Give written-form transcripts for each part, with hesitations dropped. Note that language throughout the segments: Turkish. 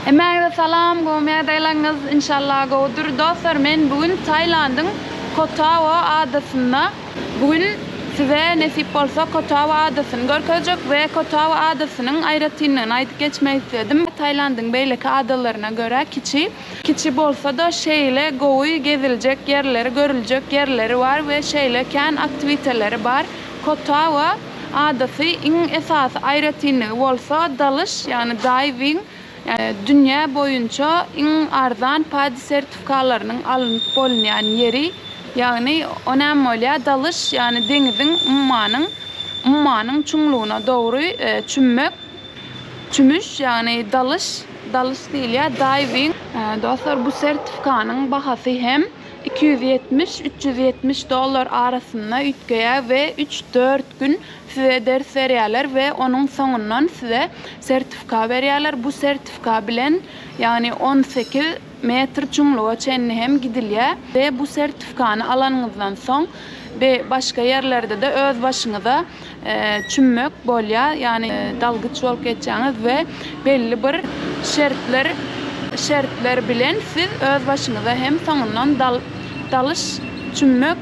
Emeğe salam, go'maya daylanız inşallah go'dur. Dostlar, men bugün Tayland'ın Koh Tao adasında bugün size nasip olsa Koh Tao adasını görközecek ve Koh Tao adasının ayrıtını aytıp geçmeyi istedim. Tayland'ın beyleki adalarına göre kiçi bolsa da şeyle go'yu gezilecek yerleri, görülecek yerleri var ve şeyle ken aktiviteleri var. Koh Tao adası in esas ayrıtını bolsa dalış, yani diving. Yani dünya boyunca en arzan PADI sertifikalarının alınıp bulunan yeri, yani önemli olan dalış, yani denizin ummanın çumluğuna doğru çümüş, yani dalış değil ya, diving. Dostlar, bu sertifikanın bahası hem $270-370 arasında ütgeye ve 3-4 gün size ders veriyorlar ve onun sonundan size sertifika veriyorlar. Bu sertifika bilen yani 18 metre çumluğa çenli hem gidiliyor ve bu sertifikanı alanınızdan son ve başka yerlerde de öz başınıza çümmök bolya, yani dalgıç olup geçeceğiniz ve belli bir şartlar bilen siz öz başınıza hem sonundan dalış, çümmök,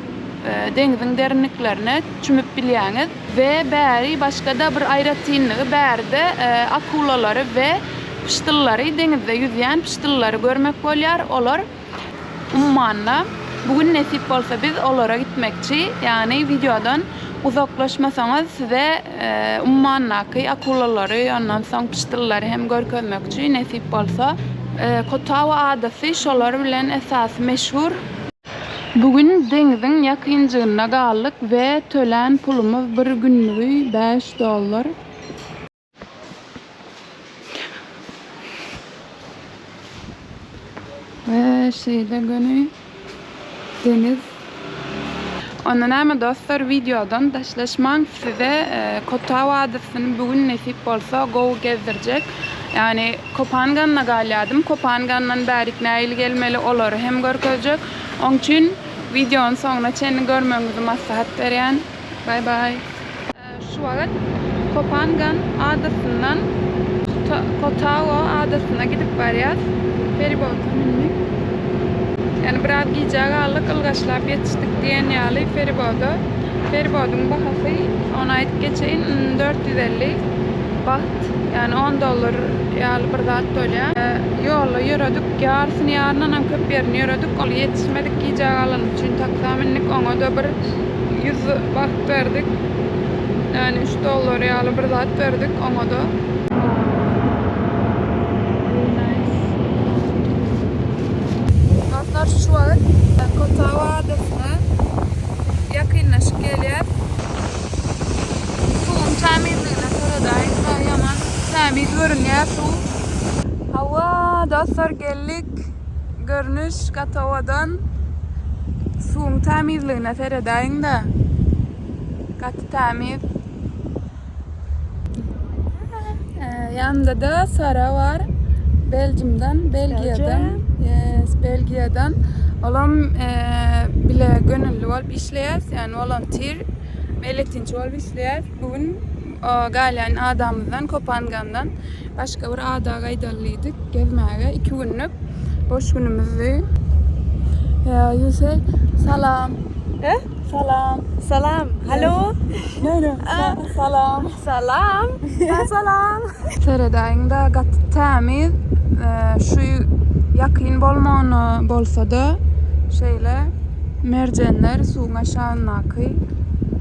denizin derinliklerine çümüp bilýäňiz ve bäri başka da bir aýratynlygy bärde akulaları ve pıştıllary, denizde yüzýän pıştıllary görmek bolýar. Olar ummanda. Bugün nasip bolsa biz olara gitmekçi, yani videodan uzaklaşmasaňyz size ummandaky akulaları, ondan soň pıştıllary hem görkezmekçi nasip bolsa. Koh Tao adasy şolar bilen esas meşhur. Bugün denizin yakınjygyna galdyk ve tölen pulumuz bir günlüğü $5. Ve şeyde gönü deniz. Ondan ama dostlar, videodan daşlaşman size Koh Tao adasyny bugün nasip bolsa go gezdirjek. Yani Koh Phangan'a galýadım. Koh Phangan'dan bärik näil gelmeli olar hem görkezjek. Onun için videonun sonuna çenini görmenizi maslahat berýän. Bye bye. Şu wagt Koh Phangan adasından Koh Tao adasyna gidip barýar. Feribotga mindik. Yani biraz giyecek aldık, ılgaçlap yetiştik diyen ýaly feriboda. Feribodun bahasy ona aytıp geçeyin 450 baht, yani $10 ýaly bir zat dolýar. Ýolla ýöredik, ýarsyny ýaryndan köp ýerini ýöredik. Ol yetişmedik giyecek alan üçin taksa mindik, oňa da bir 100 baht berdik. Yani $3 ýaly bir zat berdik oňa da. Dostlar, şu wagt Koh Tao adasyna yakınlaşıp gelýär. Suwun temizligine taradaýyn we ýaman temiz görünýär suw. Hawa, dostlar, geldik. Görnüş Koh Tao'dan suwun temizligine taradaýyn da. Gaty temiz. Yanında da Sara var. Belgiýadan. Belgiýadan. Olam bile gönüllü bolup işleýär, yani volontier, meletinçi bolup işleýär. Bugün galýan adamyzdan Koh Phangan'dan başga bir ada gaýdallydyk gezmäge. 2 günlük boş günümüzdi. You say salam. Salam. Hallo. No. Salam. Salam. Salam. Seradaýynda gaty temiz, şu yakın bolmany bolsa da şeyle merjenler suwun aşagynaky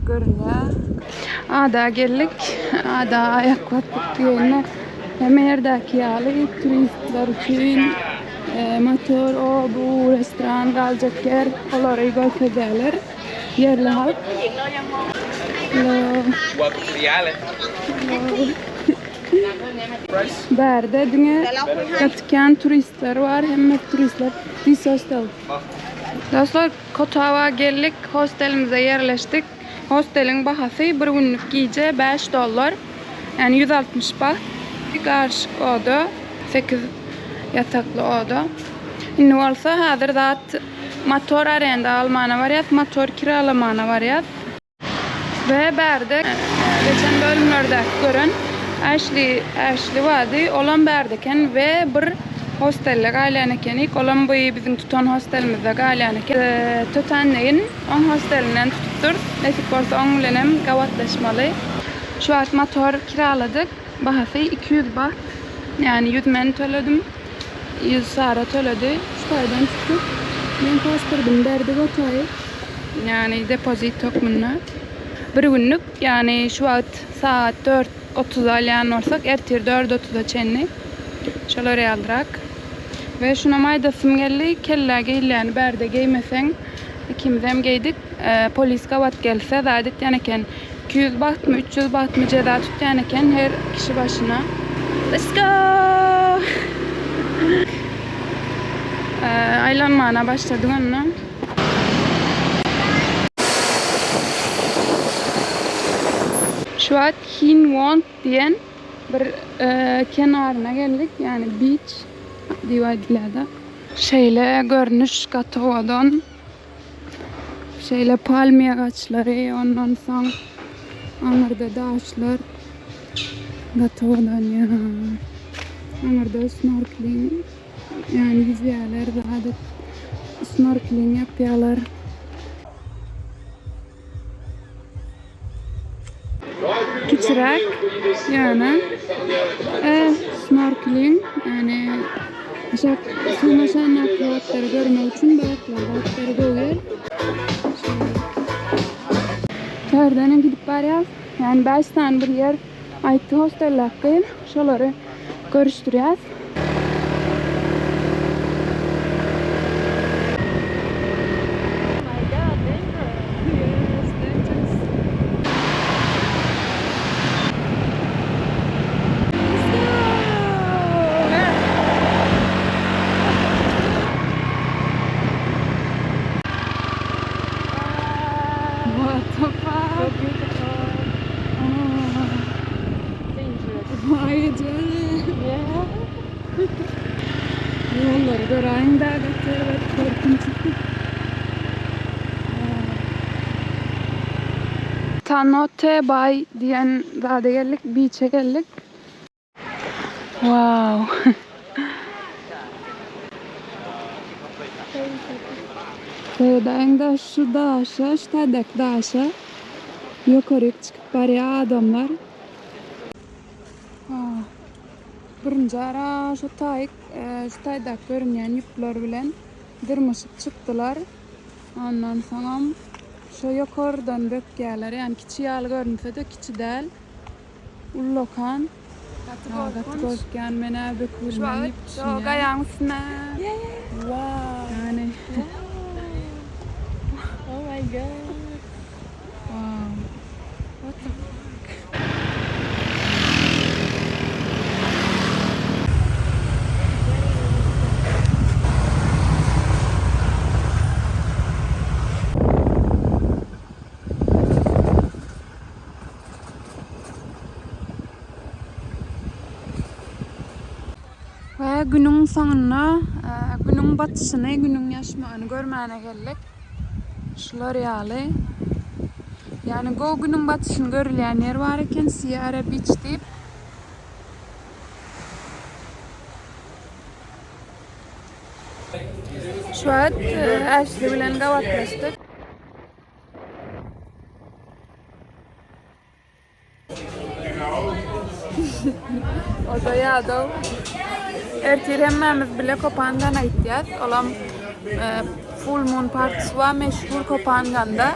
görünýär. Ada geldik. Ada ayak batdyk diýene hem ýerdäki ýaly turistler üçin motor, bu restoran, galjak yer, olary görkezýärler. Yerli halk. Bärde diňe gatken turistler var, hem turistler dis hostel. Dostlar, Koh Tao'ya geldik, hostelimize yerleştik. Hostelin bahasy bir günlük giyce $5, yani 160 baht. Bir karşık oda, 8 yataklı oda. Indi bolsa hazır zat motor arenda almana barýar, motor kiralamana barýar. Ve bärde geçen bölümlerde gören Ashley vardı. Olan berdeken ve bir hostelle galen ekeni. Kolombo'yu bizim tutan hostelimizde galen ekeni. Tutanlayın, on hostelinden tuttur. Nesip olsa on bilenem gavatlaşmalı. Şu an motor kiraladık. Bahası 200 baht. Yani 100 men töledim. 100 sara töledi. Şuradan tuttuk. Ben pastırdım derdi gotayı. Yani depozit tokmunna. Bir günlük yani şu an saat 4:30 alyan olsak ertir 4:30'da çenni. Şöyle aldırak. Ve şuna maydasım geldi. Kellage ilyani berde giymesen ikimiz hem giydik. Polis kavat gelse zaten yaneken 200 baht mı 300 baht mı ceza tut yaneken her kişi başına. Let's go! Aylanmana başladım onunla. Şu an Hinwont diyen bir kenarına geldik. Yani beach divadilada. Şeyle görünüş Gatovadan. Şeyle palmiye ağaçları, ondan sonra anırda dağışlar. Gatovadan ya. Anırda snorkeling. Yani yüzüyorlar, rahat snorkeling yapıyorlar. Küçürek yani snorkeling yani aşağı akvaryumları görmek için balıkları doğuyor. Terden gidip var yani 5 tane bir yer ayıktı hosteller kıyın şoları görüştürüyoruz. Yolları göreyim de korkunç. Tanote Bay diyen zade geldik, beach'e geldik. Wow. Sevdayında şu daşa, şu tadek daşa yukarı çıkıp barya adamlar. Birinci ara şu taydak görünyen yükler bilen dırmışıp çıktılar. Ondan sonra şu yukarıdan bökgeler yani kiçi yağlı görünse de kiçi değil. Ullokan. Katı korkken mena bökürmen yipçin ya. Şu gayağın üstüne. Wow. Yani. Oh my god. Wow. What the fuck? Ve günün sonuna, günün batışını, günün yaşmağını görmeye geldik. Şular yağlı. Yani günün batışını görülen yer var iken Sierra Beach deyip. Şu an Ashley bilen gavatlaştık. O da yağdı. Ertir hemmemiz bile Kopangan'a gideceğiz. Olam Full Moon Partisi var meşhur Kopangan'da.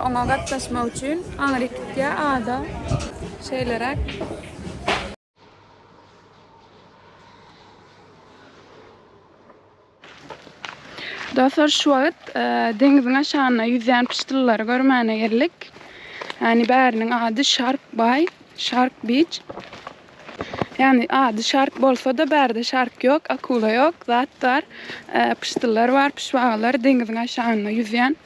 Ona katlaşma için Amerika'ya ağda şeylere. Daha sonra şu an denizin aşağına yüzeyen piştırları görmeye geldik. Yani berinin adı Shark Bay, Shark Beach. Yani adı Shark bolsa da berde shark yok, akula yok. Zaten pıştırlar var, pişvağlar denizin aşağına yüzeyen.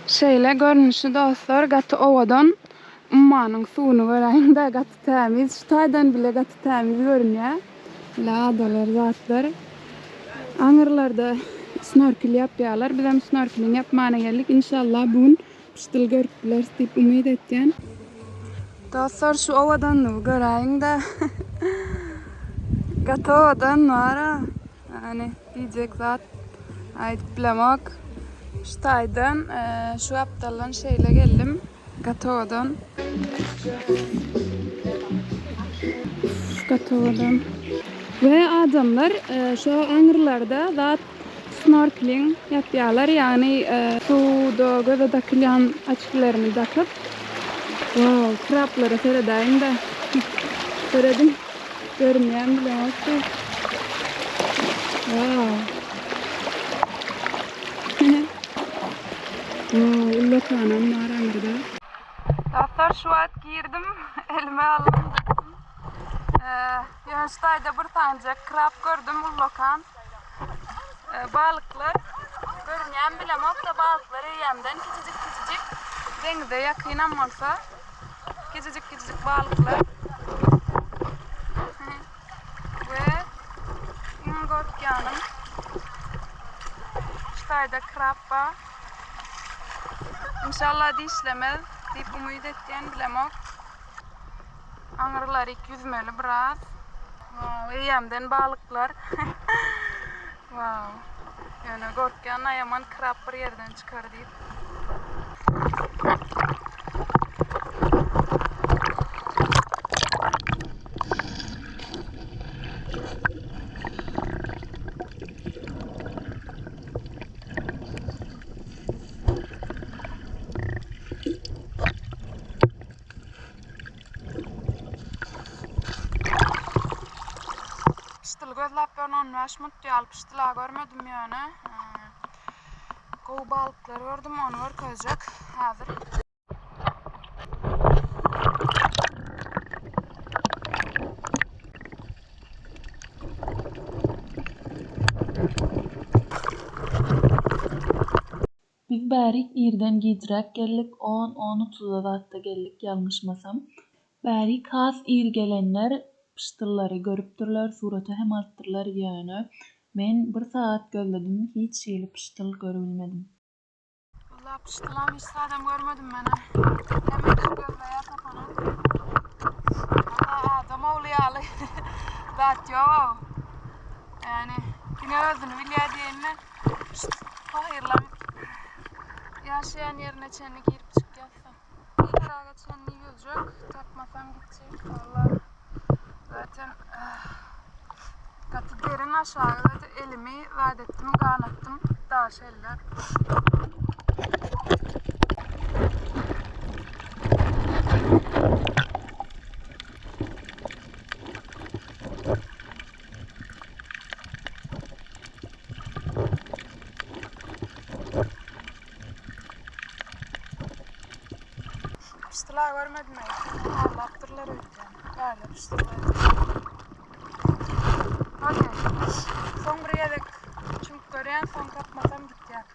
Şeyle görünüşü dostlar, gatı ovadan ummanın suyunu göreyim de gatı temiz. Şu taydan bile gatı temiz görünüyor. Ladalar, zatlar. Anırlarda snorkel yapıyorlar. Biz hem snorkeling yapmaya geldik. İnşallah bugün pıştıl görüpler deyip umut edeceğim. Dostlar şu ovadan göreyim de Gatovadan var yani diyecek zat ayıp bilemek. Şu taydan şu aptallan şeyle geldim. Gatovadan. Gatovadan. Ve adamlar şu angırlarda zat snorkeling yapıyorlar. Yani suda göze takılan açıklarını takıp wow, kraplara seyredeyim de söyledim. Görmeyen bile olsa. Wow. Ulla kanam var angırda. Dostlar şu an girdim. Elime aldım. Yönstayda bir tane krap gördüm ullokan. Balıklar görünyen bilemem da balıkları yemden küçücük dengde yakınam olsa küçücük balıklar ve ingortyanım Ştayda krap var. İnşallah dişlemez deyip umut ettiğin bilemem. Anırlar 200 mölü biraz. Wow, yemden balıklar. Wow. Yani gortken ayaman krap bir yerden çıkar deyip. Piştil gözlep ben onu aşmuttu alıp piştila görmedim yani. Kovu balıkları gördüm onu var koyacak hazır. Biz bärik irden gidrak geldik 10-30 wagtda geldik ýalňyşmasam. Bärik has ir gelenler pıştıllary görüpdirler, suraty hem attyrlar ýöne. Men 1 saat gözledim, hiç şeýle pıştıl görebilmedim. Vallahi piştilam hiç adam görmedim ben. Hemen şu gözleye tapana. Valla adam oğluyalı. Zat yok. Yani yine özünü bilýär diýenler. Hayırlam. Yaşayan yerine çenli girip çık yapsam. Bir karağa çenli yüzecek. Takmasam gidecek. Valla. Zaten katı derin aşağı elimi vaat ettim, kaynattım. Daha şeyler. Piştiler görmedim ben. Ağlattırlar öyle yani. Böyle piştiler. Okey. Son buraya dek. Çünkü göreyen son kapmasam gidecek.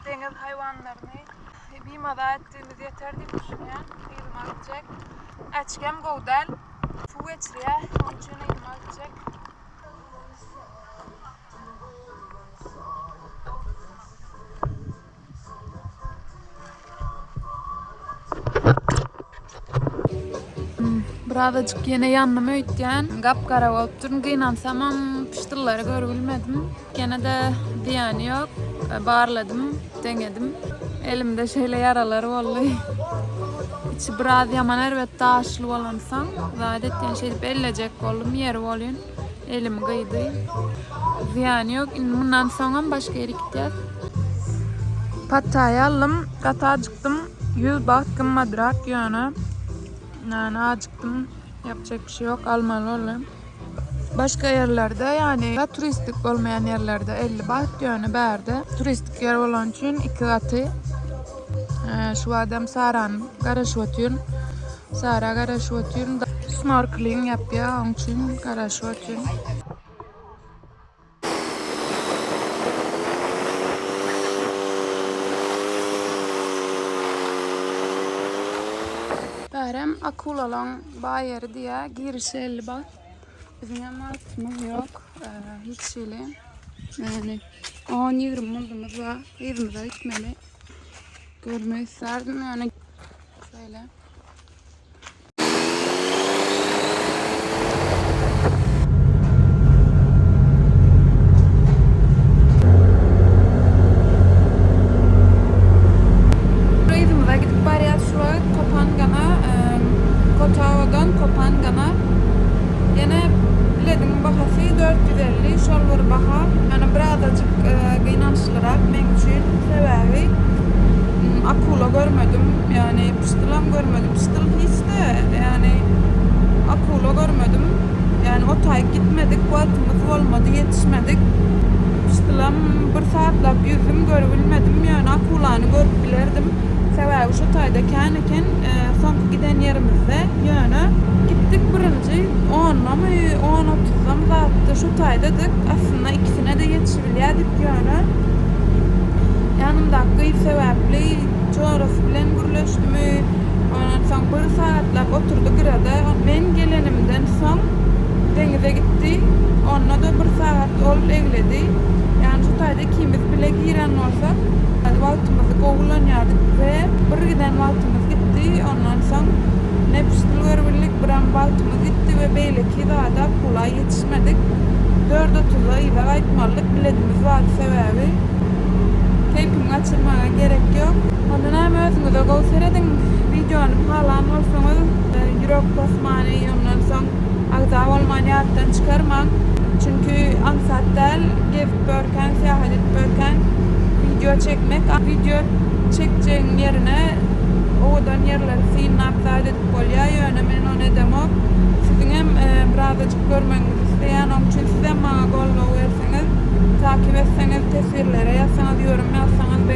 Deniz hayvanlarını bimada ettiğimiz yeter diye düşünüyorum. İlma gidecek. Açkem govdal. Su geçiriyor. Onun için ilma gidecek. Birazcık yine yanıma ötken. Kapkara olup durun. Kıynansam ama piştırları görebilmedim. Gene de diyani yok. Bağırladım, denedim. Elimde şeyle yaraları vallahi. İçi biraz yaman elbette aşılı olansan. Zaten yani şey bellecek oldum, yeri oluyor. Elim kıydı. Ziyani yok. Bundan sonra başka yere gideceğiz. Patayı aldım, kata acıktım. 100 baht kımmadrak yani. Yani acıktım. Yapacak bir şey yok, almalı olayım. Başka yerlerde yani turistik olmayan yerlerde 50 baht yani berde. Turistik yer olan için 2 katı. Şu adam Saran garaşvatıyor. Sara garaşvatıyor. Snorkeling yapıyor onun için garaşvatıyor. Berem akulalan bayeri diye girişi 50 bak. Bizim altımız yok. Hiç şeyle. Yani 10-20 muldumuz var. Evimize gitmeli. Görmeyi isterdim yani. Şöyle. Evimize gidip bariyat şu an Kopangana, Kotavadan Kopangana. Yine biledim bahası 450 şolvur baha. Yani birazcık kıynançlırak men için sebebi akula görmedim. Yani pıştılam görmedim. Pıştıl hiç de yani akula görmedim. Yani o tay gitmedik. Vaktimiz olmadı. Yetişmedik. Pıştılam bir saatlap yüzüm görebilmedim. Yani akulanı görüp bilirdim. Sebebi şu tayda kendiken son giden yerimizde yani gittik birinci 10'la mı 10-30'la mı zaten şu taydadık. Aslında ikisine de yetişebiliyorduk yani. Yanımdaki sebepli çoğrası bilen gürleştimi. Ondan sonra bir saatlap oturduk burada. Ben gelenimden son denize gitti. Onunla da bir saat ol evledi. Yani şu tayda ikimiz bile giren olsak vaktimizi kullanıyorduk ve bir giden vaktimiz gitti. Ondan sonra ne piştil görebildik bir an vaktimiz gitti ve belki daha da kolay yetişmedik. 4.30'a eve kayıtmalık biletimiz vardı sebebi. Keyfimi kaçırmaya gerek yok. Ondan hem özünüze gösteredin videonu falan olsanız yürek basmanı ondan sonra ağza olmaniyattan çıkarman. Çünkü ansattel gezip börken, seyahat edip börken video çekmek, video çekeceğin yerine odan yerleri sinap edip bolya yönemen o ne demek. Sizin hem birazcık görmenizi isteyen onun için size bana gollo verseniz, takip etseniz, tesirlere yazsanız, yorum yazsanız